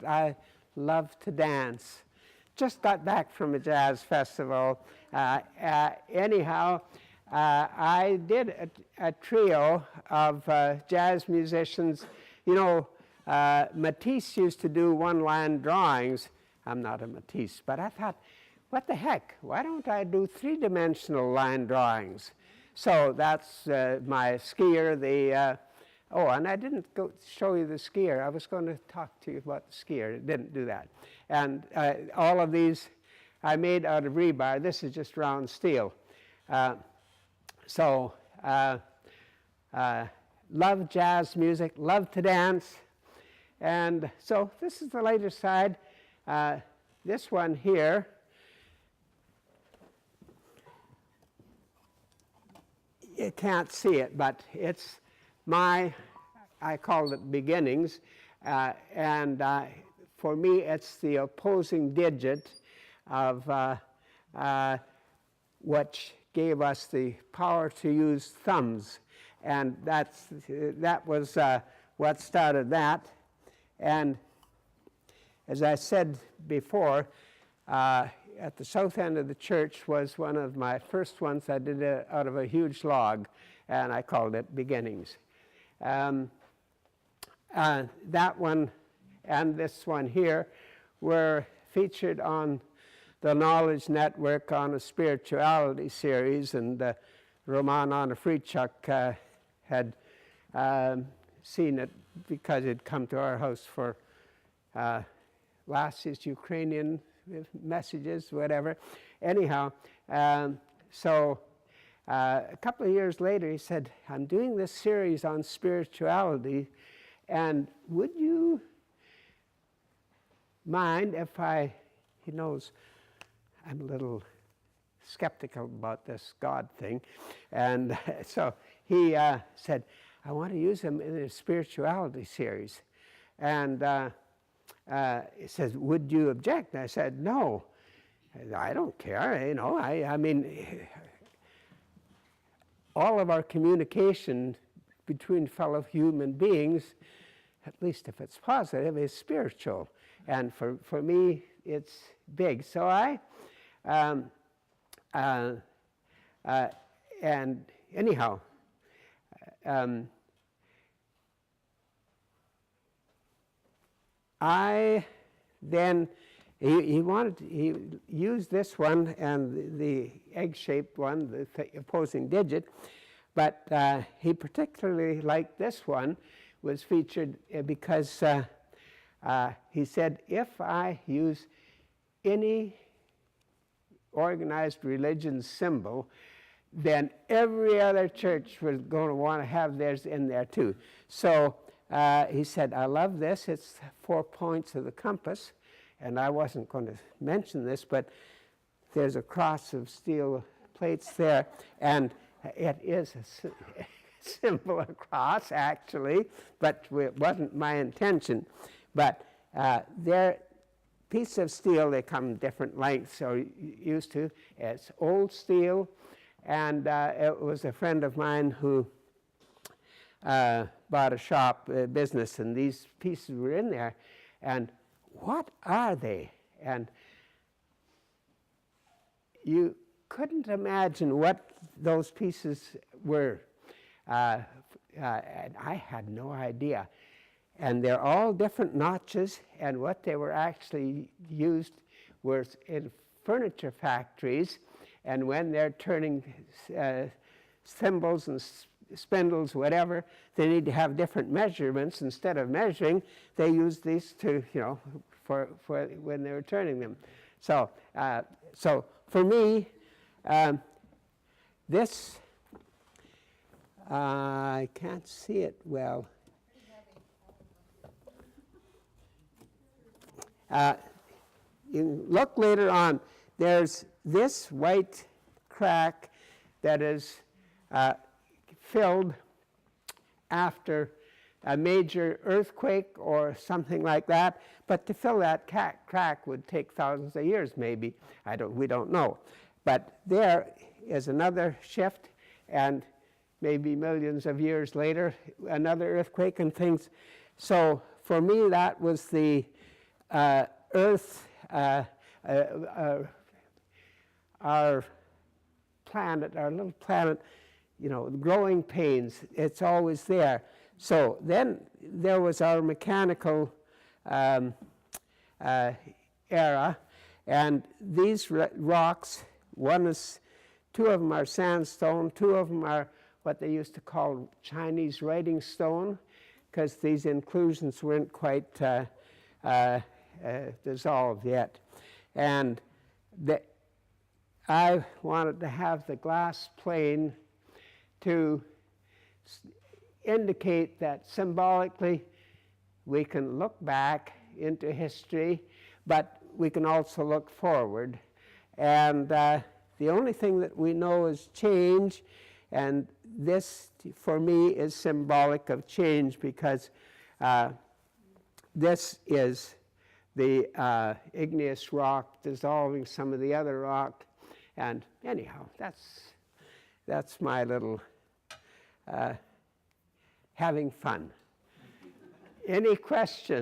I love to dance. Just got back from a jazz festival. Anyhow, I did a trio of jazz musicians. You know, Matisse used to do one-line drawings. I'm not a Matisse, but I thought, what the heck? Why don't I do three-dimensional line drawings? So that's my skier, oh, and I didn't go show you the skier. I was going to talk to you about the skier. I didn't do that. And all of these I made out of rebar. This is just round steel. Love jazz music, love to dance. And so this is the later side. This one here, you can't see it, but it's I call it beginnings. And for me, it's the opposing digit of which gave us the power to use thumbs. And that was what started that. And as I said before, at the south end of the church was one of my first ones I did out of a huge log, and I called it Beginnings. That one and this one here were featured on the Knowledge Network on a spirituality series, and Roman Onufrichuk had seen it because he'd come to our house for last year's Ukrainian messages, whatever. Anyhow, so a couple of years later he said, I'm doing this series on spirituality, and would you mind if he knows I'm a little skeptical about this God thing, and so he said, I want to use them in a spirituality series. And he says, would you object? And I said, no, I don't care. You know, I mean, all of our communication between fellow human beings, at least if it's positive, is spiritual. And for me, it's big. So and anyhow, I then, he used this one and the egg-shaped one, the opposing digit, but he particularly liked this one, was featured because he said, if I use any organized religion symbol, then every other church was going to want to have theirs in there too. So he said, I love this. It's 4 points of the compass. And I wasn't going to mention this, but there's a cross of steel plates there. And it is a symbol of cross, actually, but it wasn't my intention. But they're pieces of steel, they come different lengths, or used to. It's old steel. And it was a friend of mine who bought a shop business, and these pieces were in there. And what are they? And you couldn't imagine what those pieces were. And I had no idea. And they're all different notches, and what they were actually used was in furniture factories. And when they're turning thimbles and spindles, whatever, they need to have different measurements. Instead of measuring, they use these to, you know, for when they were turning them. So, so for me, this, I can't see it well. You can look later on. There's this white crack that is filled after a major earthquake or something like that. But to fill that crack would take thousands of years, maybe. We don't know. But there is another shift, and maybe millions of years later, another earthquake and things. So for me, that was the Earth, our planet, our little planet, the growing pains, it's always there. So then there was our mechanical era, and these rocks, two of them are sandstone, two of them are what they used to call Chinese writing stone, because these inclusions weren't quite dissolved yet. And I wanted to have the glass plane to indicate that symbolically we can look back into history, but we can also look forward. And the only thing that we know is change, and this, for me, is symbolic of change, because this is the igneous rock dissolving some of the other rock. And anyhow, that's my little having fun. Any questions?